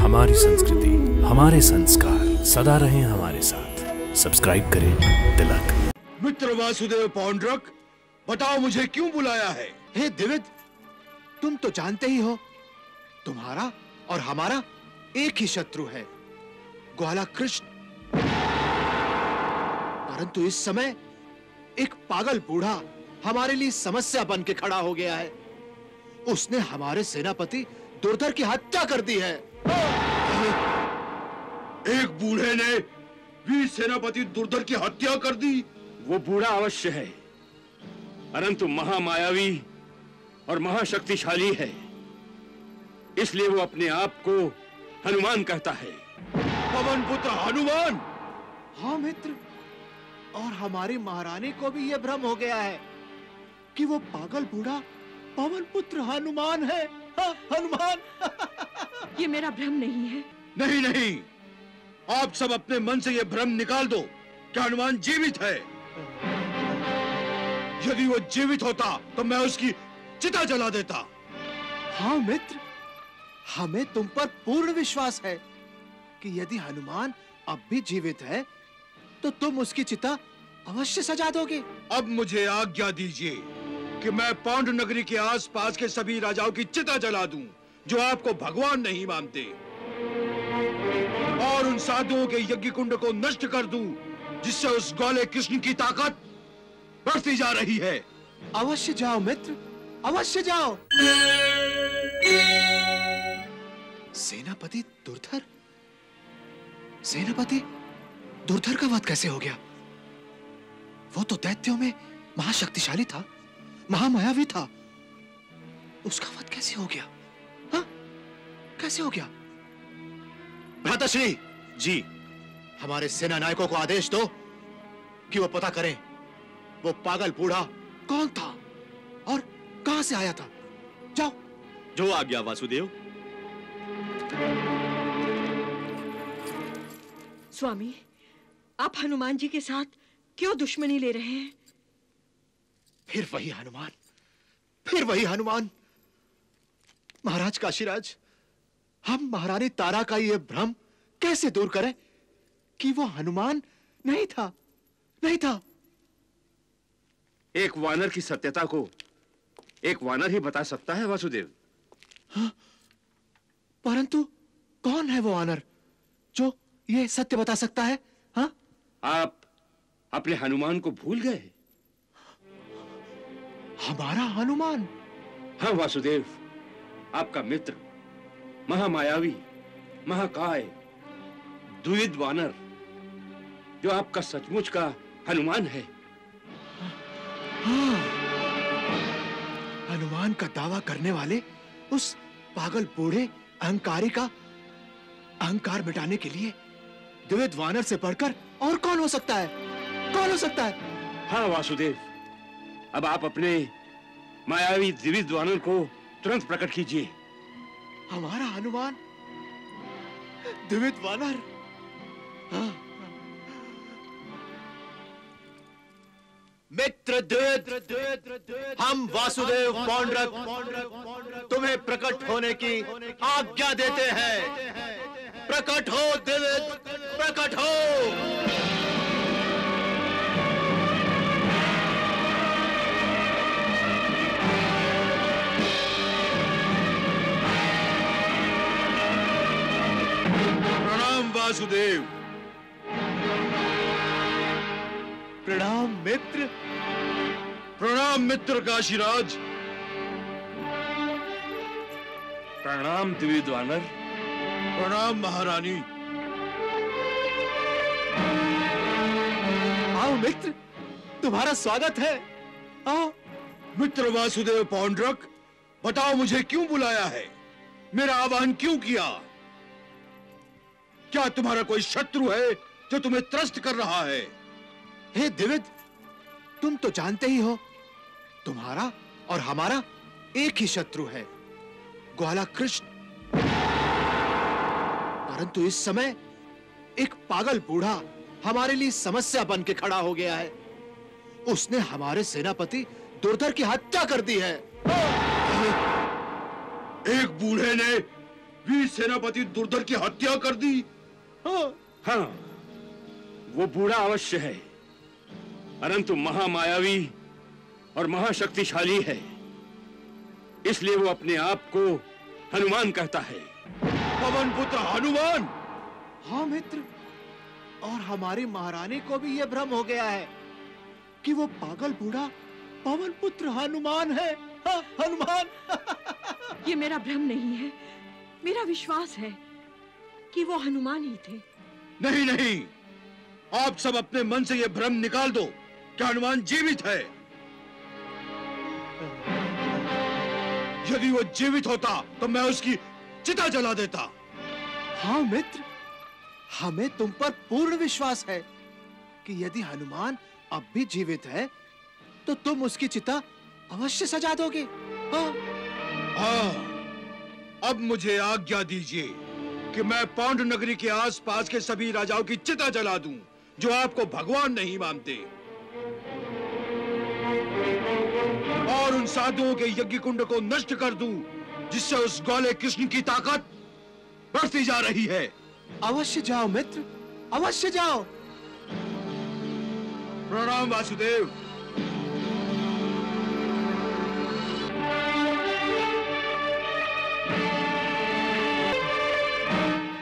हमारी संस्कृति, हमारे संस्कार सदा रहें हमारे साथ। सब्सक्राइब करें तिलक। मित्र वासुदेव पौंड्रक, बताओ मुझे क्यों बुलाया है? हे द्विविद, तुम तो जानते ही हो, तुम्हारा और हमारा एक ही शत्रु है, ग्वाला कृष्ण। परंतु इस समय एक पागल बूढ़ा हमारे लिए समस्या बन के खड़ा हो गया है। उसने हमारे सेनापति दुर्धर की हत्या कर दी है। एक बूढ़े ने वीर सेनापति दुर्धर की हत्या कर दी? वो बूढ़ा अवश्य है, परंतु महामायावी और महाशक्तिशाली है, इसलिए वो अपने आप को हनुमान कहता है। पवन पुत्र हनुमान? हाँ मित्र, और हमारी महारानी को भी यह भ्रम हो गया है कि वो पागल बूढ़ा पवन पुत्र हनुमान है। हाँ, हनुमान। ये मेरा भ्रम नहीं है। नहीं नहीं, आप सब अपने मन से यह भ्रम निकाल दो कि हनुमान जीवित है। यदि वो जीवित होता तो मैं उसकी चिता जला देता। हाँ मित्र, हमें तुम पर पूर्ण विश्वास है कि यदि हनुमान अब भी जीवित है तो तुम उसकी चिता अवश्य सजा दोगे। अब मुझे आज्ञा दीजिए कि मैं पांडु नगरी के आसपास के सभी राजाओं की चिता जला दूं जो आपको भगवान नहीं मानते, और उन साधुओं के यज्ञ कुंड को नष्ट कर दूं जिससे उस ग्वाले कृष्ण की ताकत बढ़ती जा रही है। अवश्य जाओ मित्र, अवश्य जाओ। सेनापति दुर्धर? सेनापति दुर्धर का वध कैसे हो गया? वो तो दैत्यों में महाशक्तिशाली था, महामायावी था। उसका वध कैसे हो गया? हाँ? कैसे हो गया? भ्राताश्री जी, हमारे सेना नायकों को आदेश दो कि वो पता करें वो पागल बूढ़ा कौन था और कहां से आया था। जाओ। जो आज्ञा वासुदेव। स्वामी, आप हनुमान जी के साथ क्यों दुश्मनी ले रहे हैं? फिर वही हनुमान, फिर वही हनुमान। महाराज काशीराज, हम महारानी तारा का यह भ्रम कैसे दूर करें कि वो हनुमान नहीं था, नहीं था। एक वानर की सत्यता को एक वानर ही बता सकता है वासुदेव। हाँ? परंतु कौन है वो वानर जो ये सत्य बता सकता है? हाँ? आप अपने हनुमान को भूल गए? हमारा हनुमान? हाँ वासुदेव, आपका मित्र, महामायावी, महाकाय, द्विविद वानर, जो आपका सचमुच का हनुमान है। हाँ, हनुमान का दावा करने वाले उस पागल बूढ़े अहंकारी का अहंकार मिटाने के लिए द्विविद वानर से बढ़कर और कौन हो सकता है? कौन हो सकता है? हाँ वासुदेव, अब आप अपने मायावी द्विविद वानर को तुरंत प्रकट कीजिए। हमारा हनुमान द्विविद वानर? हाँ। मित्र द्विविद, हम वासुदेव पौंड्रक तुम्हें प्रकट होने की आज्ञा देते हैं। प्रकट हो द्विविद, प्रकट हो। प्रणाम वासुदेव। प्रणाम मित्र। प्रणाम मित्र काशीराज। प्रणाम द्विविद वानर। प्रणाम महारानी। आओ मित्र, तुम्हारा स्वागत है। आओ। मित्र वासुदेव पौंड्रक, बताओ मुझे क्यों बुलाया है? मेरा आह्वान क्यों किया? क्या तुम्हारा कोई शत्रु है जो तुम्हें त्रस्त कर रहा है? हे द्विविद, तुम तो जानते ही हो, तुम्हारा और हमारा एक ही शत्रु है, ग्वाला कृष्ण। परंतु इस समय एक पागल बूढ़ा हमारे लिए समस्या बन के खड़ा हो गया है। उसने हमारे सेनापति दुर्धर की हत्या कर दी है। एक बूढ़े ने वीर सेनापति दुर्धर की हत्या कर दी। हाँ, वो बूढ़ा अवश्य है, परंतु महामायावी और महाशक्तिशाली है, इसलिए वो अपने आप को हनुमान कहता है। पवन पुत्र हनुमान? हाँ मित्र, और हमारी महारानी को भी यह भ्रम हो गया है कि वो पागल बूढ़ा पवन पुत्र हनुमान है। हाँ, हनुमान। ये मेरा भ्रम नहीं है, मेरा विश्वास है कि वो हनुमान ही थे। नहीं नहीं, आप सब अपने मन से यह भ्रम निकाल दो कि हनुमान जीवित है। यदि वो जीवित होता तो मैं उसकी चिता जला देता। हाँ मित्र, हमें तुम पर पूर्ण विश्वास है कि यदि हनुमान अब भी जीवित है तो तुम उसकी चिता अवश्य सजा दोगे। हाँ। हाँ, अब मुझे आज्ञा दीजिए कि मैं पांडु नगरी के आसपास के सभी राजाओं की चिता जला दूं जो आपको भगवान नहीं मानते, और उन साधुओं के यज्ञ कुंड को नष्ट कर दूं जिससे उस गौले कृष्ण की ताकत बढ़ती जा रही है। अवश्य जाओ मित्र, अवश्य जाओ। प्रणाम वासुदेव।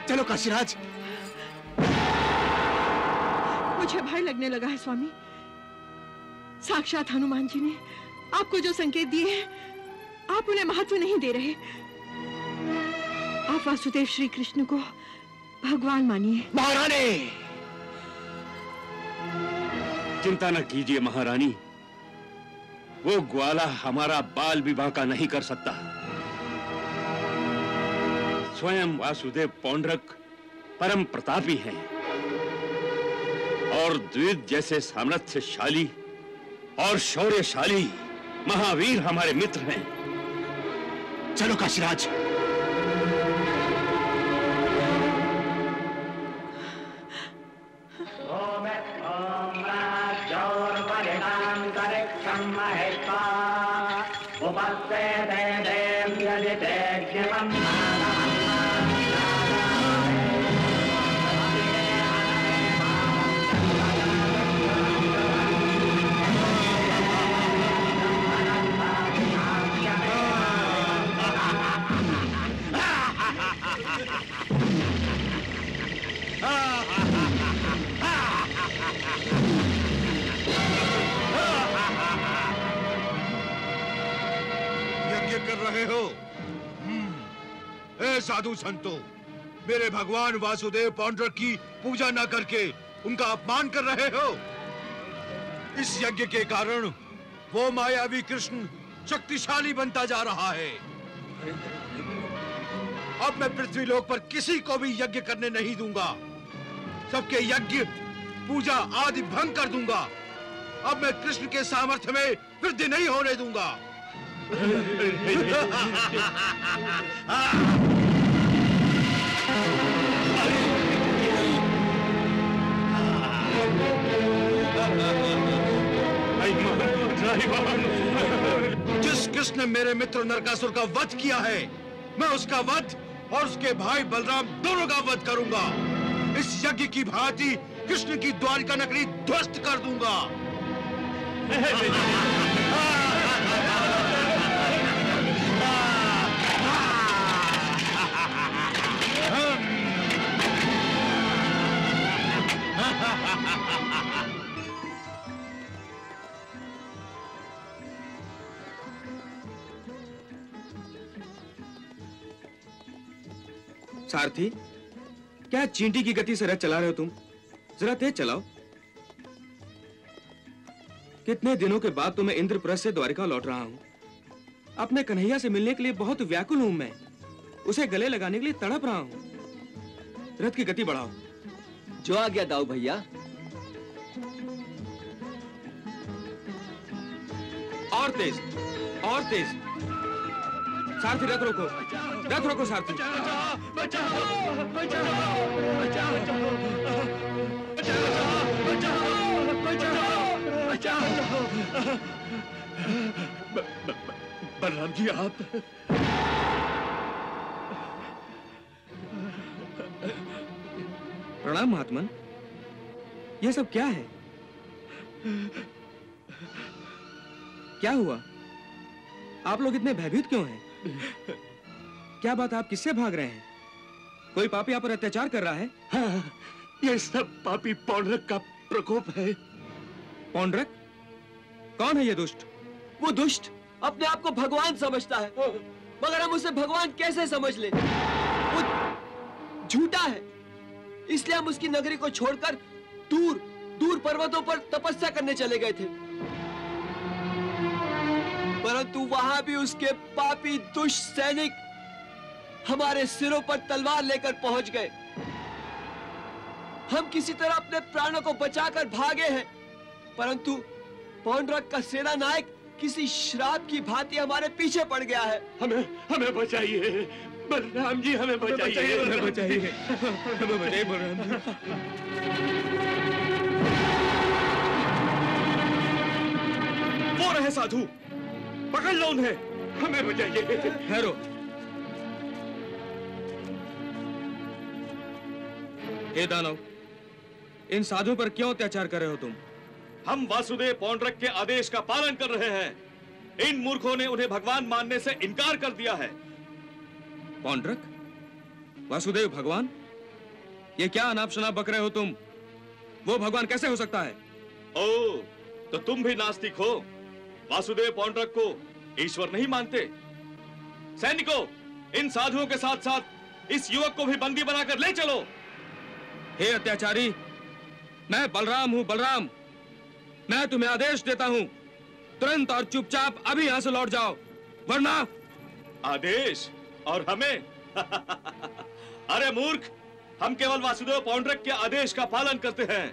चलो काशीराज। मुझे भय लगने लगा है स्वामी। साक्षात हनुमान जी ने आपको जो संकेत दिए हैं, आप उन्हें महत्व नहीं दे रहे। आप वासुदेव श्री कृष्ण को भगवान मानिए। महारानी, चिंता न कीजिए महारानी, वो ग्वाला हमारा बाल भी बांका नहीं कर सकता। स्वयं वासुदेव पौंड्रक परम प्रतापी हैं और द्विज जैसे सामर्थ्यशाली और शौर्यशाली महावीर हमारे मित्र हैं। चलो काशीराज। कर रहे हो? ए साधु संतो, मेरे भगवान वासुदेव पौंड्रक की पूजा न करके उनका अपमान कर रहे हो। इस यज्ञ के कारण वो मायावी कृष्ण शक्तिशाली बनता जा रहा है। अब मैं पृथ्वी लोक पर किसी को भी यज्ञ करने नहीं दूंगा। सबके यज्ञ पूजा आदि भंग कर दूंगा। अब मैं कृष्ण के सामर्थ्य में वृद्धि नहीं होने दूंगा। जिस कृष्ण ने मेरे मित्र नरकासुर का वध किया है, मैं उसका वध और उसके भाई बलराम दोनों का वध करूंगा। इस यज्ञ की भांति कृष्ण की द्वारिका नगरी ध्वस्त कर दूंगा। सारथी, क्या चींटी की गति से रथ चला रहे हो तुम? जरा तेज चलाओ। कितने दिनों के बाद तो मैं इंद्रप्रस्थ से द्वारिका लौट रहा हूं। अपने कन्हैया से मिलने के लिए बहुत व्याकुल हूं मैं। उसे गले लगाने के लिए तड़प रहा हूं। रथ की गति बढ़ाओ। जो आज्ञा दाऊ भैया। और तेज, और तेज। सारथी रथ रोको, रथ रोको सारथी। बलराम जी, आप प्रणाम महात्मन। यह सब क्या है? क्या हुआ? आप लोग इतने भयभीत क्यों हैं? क्या बात, आप किससे भाग रहे हैं? कोई पापी आप पर अत्याचार कर रहा है? हाँ, ये सब पापी पौंड्रक का प्रकोप है। पौंड्रक? कौन है ये दुष्ट? वो दुष्ट अपने आप को भगवान समझता है, मगर हम उसे भगवान कैसे समझ ले? वो झूठा है, इसलिए हम उसकी नगरी को छोड़कर दूर दूर पर्वतों पर तपस्या करने चले गए थे। परंतु वहां भी उसके पापी दुष्ट सैनिक हमारे सिरों पर तलवार लेकर पहुंच गए। हम किसी तरह अपने प्राणों को बचाकर भागे हैं, परंतु पौंड्रक का सेना नायक किसी श्राप की भांति हमारे पीछे पड़ गया है। हमें बचाइए बलराम जी, हमें बचाइए, हमें बचाइए, हमें बचाइए बलराम जी। वो रहे साधु, पकड़ लो उन्हें, हमें बचाइए। ठहरो। हे दानव, इन साधुओं पर क्यों अत्याचार कर रहे हो तुम? हम वासुदेव पौंड्रक के आदेश का पालन कर रहे हैं। इन मूर्खों ने उन्हें भगवान मानने से इनकार कर दिया है। पौंड्रक? वासुदेव भगवान? ये क्या अनाप शनाप बक रहे हो तुम? वो भगवान कैसे हो सकता है? ओ, तो तुम भी नास्तिक हो? वासुदेव पौंड्रक को ईश्वर नहीं मानते? सैनिकों, इन साधुओं के साथ साथ इस युवक को भी बंदी बनाकर ले चलो। हे अत्याचारी, मैं बलराम हूं, बलराम। मैं तुम्हें आदेश देता हूं, तुरंत और चुपचाप अभी यहां से लौट जाओ, वरना। आदेश? और हमें? अरे मूर्ख, हम केवल वासुदेव पौंड्रक के आदेश का पालन करते हैं।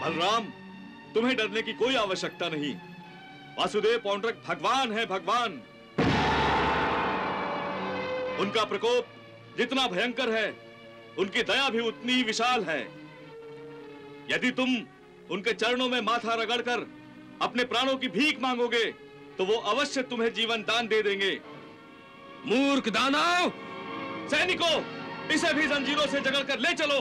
बलराम, तुम्हें डरने की कोई आवश्यकता नहीं। वासुदेव पौंड्रक भगवान है, भगवान। उनका प्रकोप जितना भयंकर है, उनकी दया भी उतनी ही विशाल है। यदि तुम उनके चरणों में माथा रगड़कर अपने प्राणों की भीख मांगोगे, तो वो अवश्य तुम्हें जीवन दान दे देंगे। मूर्ख दानव! सैनिकों, इसे भी जंजीरों से जकड़कर ले चलो।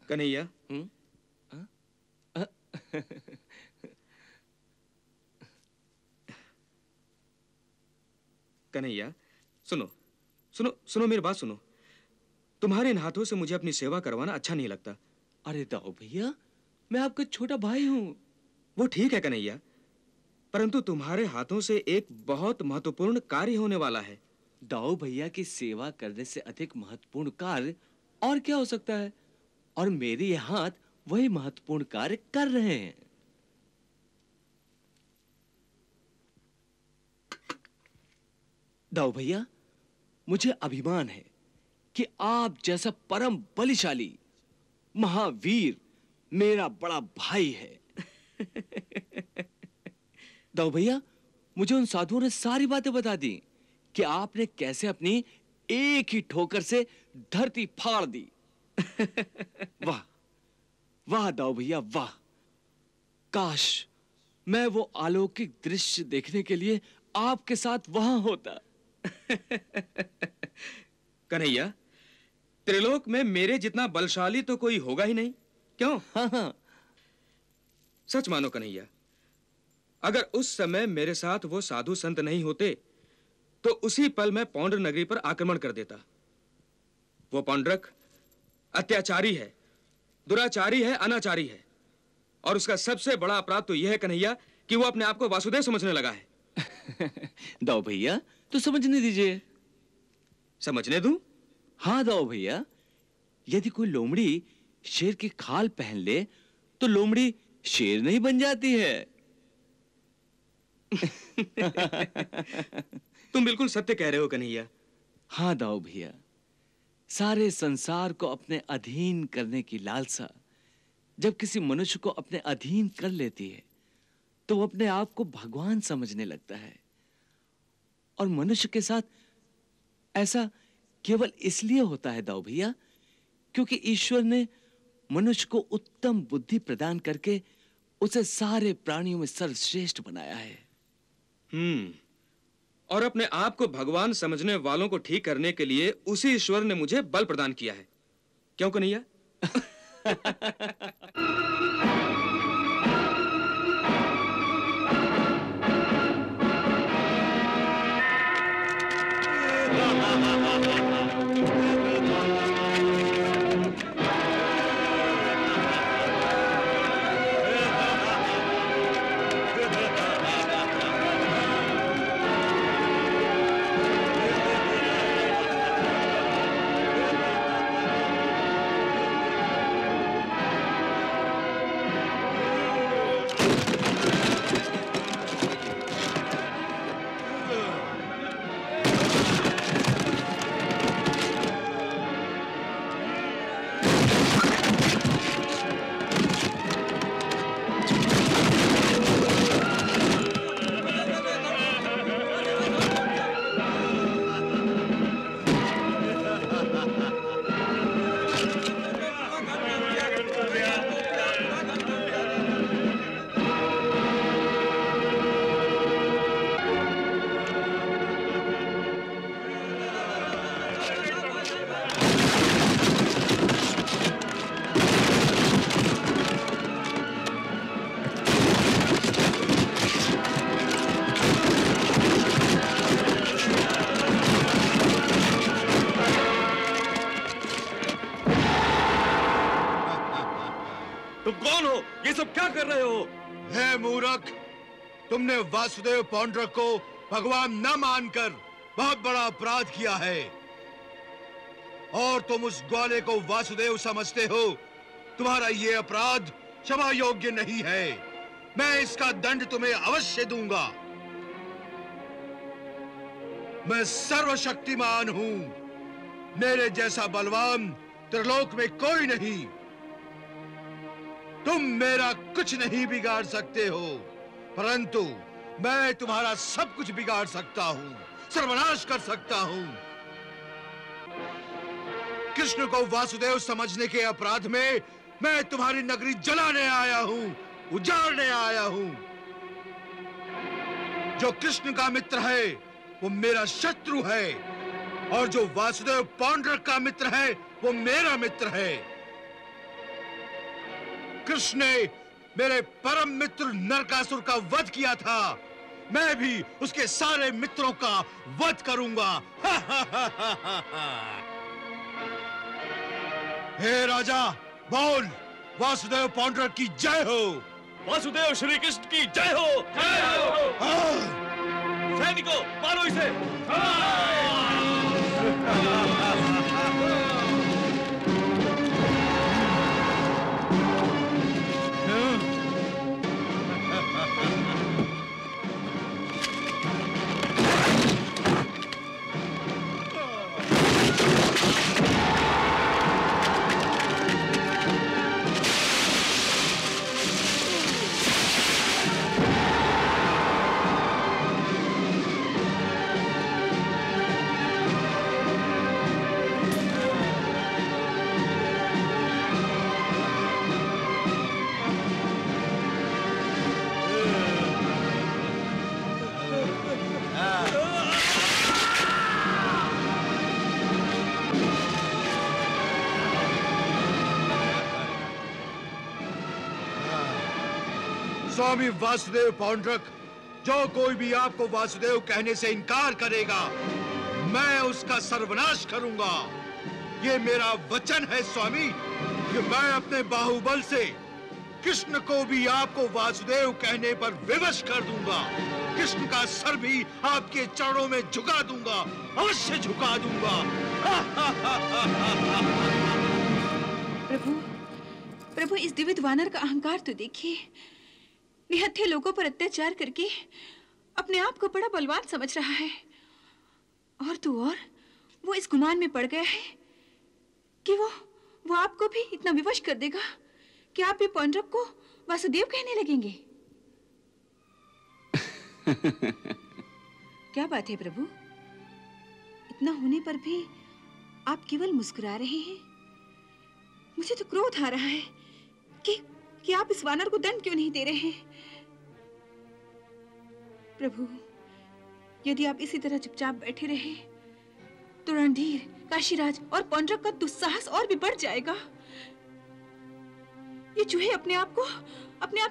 कन्हैया, कन्हैया, सुनो सुनो सुनो, मेरी बात सुनो। तुम्हारे इन हाथों से मुझे अपनी सेवा करवाना अच्छा नहीं लगता। अरे दाऊ भैया, मैं आपका छोटा भाई हूं। वो ठीक है कन्हैया, परंतु तुम्हारे हाथों से एक बहुत महत्वपूर्ण कार्य होने वाला है। दाऊ भैया की सेवा करने से अधिक महत्वपूर्ण कार्य और क्या हो सकता है? और मेरे ये हाथ वही महत्वपूर्ण कार्य कर रहे हैं। दाऊ भैया, मुझे अभिमान है कि आप जैसा परम बलिशाली महावीर मेरा बड़ा भाई है। दाऊ भैया, मुझे उन साधुओं ने सारी बातें बता दी कि आपने कैसे अपनी एक ही ठोकर से धरती फाड़ दी। वाह वाह दाऊ भैया वाह। काश मैं वो अलौकिक दृश्य देखने के लिए आपके साथ वहां होता। कन्हैया, त्रिलोक में मेरे जितना बलशाली तो कोई होगा ही नहीं, क्यों? हाँ। सच मानो कन्हैया, अगर उस समय मेरे साथ वो साधु संत नहीं होते तो उसी पल मैं पौंड्र नगरी पर आक्रमण कर देता। वो पौंड्रक अत्याचारी है, दुराचारी है, अनाचारी है, और उसका सबसे बड़ा अपराध तो यह है कन्हैया कि वो अपने आप को वासुदेव समझने लगा है। दाऊ भैया, तो समझने दीजिए। समझने दूं? हाँ दाऊ भैया, यदि कोई लोमड़ी शेर की खाल पहन ले तो लोमड़ी शेर नहीं बन जाती है। तुम बिल्कुल सत्य कह रहे हो कन्हैया। हाँ दाऊ भैया, सारे संसार को अपने अधीन करने की लालसा जब किसी मनुष्य को अपने अधीन कर लेती है तो वो अपने आप को भगवान समझने लगता है। और मनुष्य के साथ ऐसा केवल इसलिए होता है दाऊ भैया क्योंकि ईश्वर ने मनुष्य को उत्तम बुद्धि प्रदान करके उसे सारे प्राणियों में सर्वश्रेष्ठ बनाया है। और अपने आप को भगवान समझने वालों को ठीक करने के लिए उसी ईश्वर ने मुझे बल प्रदान किया है। क्यों कन्हैया? तुमने वासुदेव पौंड्रक को भगवान न मानकर बहुत बड़ा अपराध किया है और तुम उस ग्वाले को वासुदेव समझते हो। तुम्हारा ये अपराध क्षमा योग्य नहीं है। मैं इसका दंड तुम्हें अवश्य दूंगा। मैं सर्वशक्तिमान हूं। मेरे जैसा बलवान त्रिलोक में कोई नहीं। तुम मेरा कुछ नहीं बिगाड़ सकते हो, परंतु मैं तुम्हारा सब कुछ बिगाड़ सकता हूं, सर्वनाश कर सकता हूं। कृष्ण को वासुदेव समझने के अपराध में मैं तुम्हारी नगरी जलाने आया हूं, उजाड़ने आया हूं। जो कृष्ण का मित्र है वो मेरा शत्रु है, और जो वासुदेव पौंड्रक का मित्र है वो मेरा मित्र है। कृष्ण ने मेरे परम मित्र नरकासुर का वध किया था, मैं भी उसके सारे मित्रों का वध करूंगा। हे राजा, बोल, वासुदेव पौंड्रक की जय हो। वासुदेव श्री कृष्ण की जय हो। जय हो। सैनिकों, मारो इसे। स्वामी वासुदेव पौंड्रक, जो कोई भी आपको वासुदेव कहने से इनकार करेगा, मैं उसका सर्वनाश करूंगा। ये मेरा वचन है स्वामी कि मैं अपने बाहुबल से कृष्ण को भी आपको वासुदेव कहने पर विवश कर दूंगा। कृष्ण का सर भी आपके चरणों में झुका दूंगा, अवश्य झुका दूंगा। प्रभु, प्रभु, इस द्विविध वानर का अहंकार तो देखिए। निहत्थे लोगों पर अत्याचार करके अपने आप को बड़ा बलवान समझ रहा है। और तो और वो इस गुमान में पड़ गया है कि वो आपको भी इतना विवश कर देगा कि आप भी पौंड्रक को वासुदेव कहने लगेंगे। क्या बात है प्रभु? इतना होने पर भी आप केवल मुस्कुरा रहे हैं। मुझे तो क्रोध आ रहा है कि आप इस वानर को दंड क्यों नहीं दे रहे हैं। प्रभु, यदि आप इसी तरह चुपचाप बैठे रहे तो रणधीर, काशीराज और पौंड्रक का दुस्साहस और भी बढ़ जाएगा। ये चूहे अपने आप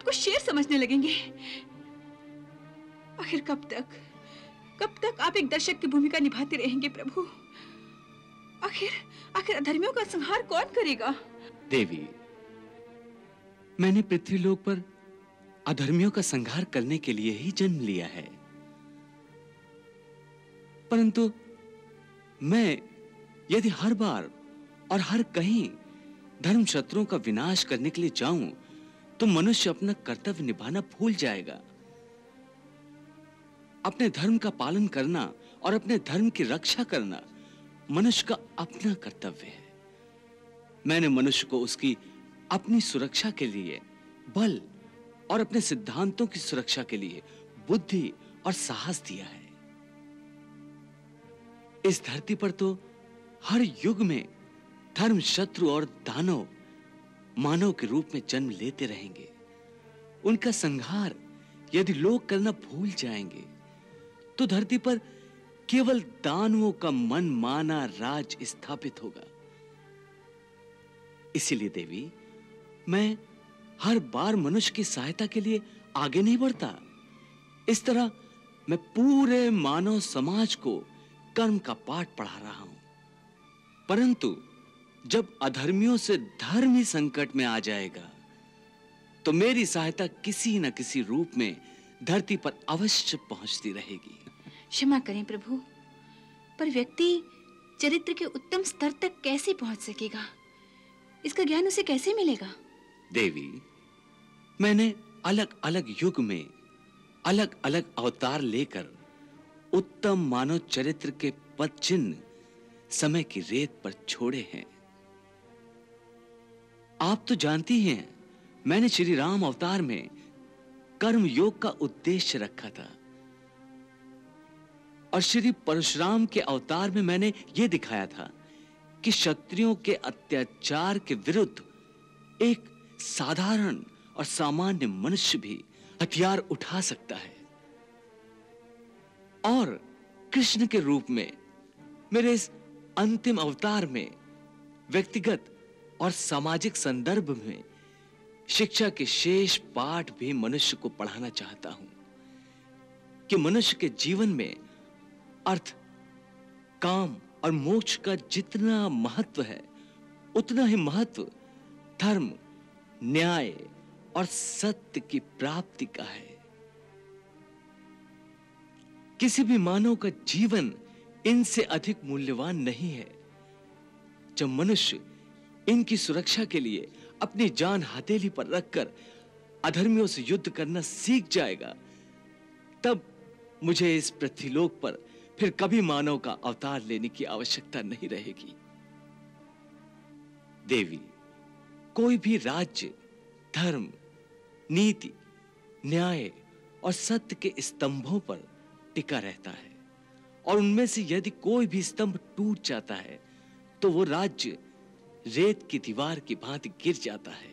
को शेर समझने लगेंगे। आखिर कब तक आप एक दर्शक की भूमिका निभाते रहेंगे प्रभु? आखिर अधर्मियों का संहार कौन करेगा? देवी, मैंने पृथ्वीलोक पर अधर्मियों का संहार करने के लिए ही जन्म लिया है, परंतु मैं यदि हर बार और हर कहीं धर्म शत्रुओं का विनाश करने के लिए जाऊं तो मनुष्य अपना कर्तव्य निभाना भूल जाएगा। अपने धर्म का पालन करना और अपने धर्म की रक्षा करना मनुष्य का अपना कर्तव्य है। मैंने मनुष्य को उसकी अपनी सुरक्षा के लिए बल और अपने सिद्धांतों की सुरक्षा के लिए बुद्धि और साहस दिया है। इस धरती पर तो हर युग में धर्म शत्रु और दानव मानव के रूप में जन्म लेते रहेंगे। उनका संहार यदि लोग करना भूल जाएंगे तो धरती पर केवल दानवों का मन माना राज स्थापित होगा। इसीलिए देवी, मैं हर बार मनुष्य की सहायता के लिए आगे नहीं बढ़ता। इस तरह मैं पूरे मानव समाज को कर्म का पाठ पढ़ा रहा हूं। परंतु जब अधर्मियों से धर्म ही संकट में आ जाएगा तो मेरी सहायता किसी न किसी रूप में धरती पर अवश्य पहुंचती रहेगी। क्षमा करें प्रभु, पर व्यक्ति चरित्र के उत्तम स्तर तक कैसे पहुंच सकेगा? इसका ज्ञान उसे कैसे मिलेगा? देवी, मैंने अलग अलग युग में अलग अलग अवतार लेकर उत्तम मानव चरित्र के पद चिन्ह समय की रेत पर छोड़े हैं। आप तो जानती हैं, मैंने श्री राम अवतार में कर्म योग का उद्देश्य रखा था और श्री परशुराम के अवतार में मैंने यह दिखाया था कि क्षत्रियों के अत्याचार के विरुद्ध एक साधारण और सामान्य मनुष्य भी हथियार उठा सकता है। और कृष्ण के रूप में मेरे इस अंतिम अवतार में व्यक्तिगत और सामाजिक संदर्भ में शिक्षा के शेष पाठ भी मनुष्य को पढ़ाना चाहता हूं कि मनुष्य के जीवन में अर्थ, काम और मोक्ष का जितना महत्व है उतना ही महत्व धर्म, न्याय और सत्य की प्राप्ति का है। किसी भी मानव का जीवन इनसे अधिक मूल्यवान नहीं है। जब मनुष्य इनकी सुरक्षा के लिए अपनी जान हथेली पर रखकर अधर्मियों से युद्ध करना सीख जाएगा, तब मुझे इस पृथ्वीलोक पर फिर कभी मानव का अवतार लेने की आवश्यकता नहीं रहेगी। देवी, कोई भी राज्य धर्म, नीति, न्याय और सत्य के स्तंभों पर टिका रहता है और उनमें से यदि कोई भी स्तंभ टूट जाता है तो वो राज्य रेत की दीवार की भांति गिर जाता है।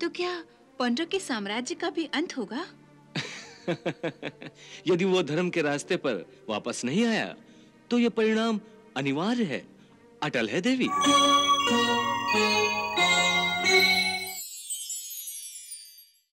तो क्या पौंड्रक के साम्राज्य का भी अंत होगा? यदि वो धर्म के रास्ते पर वापस नहीं आया तो यह परिणाम अनिवार्य है, अटल है देवी।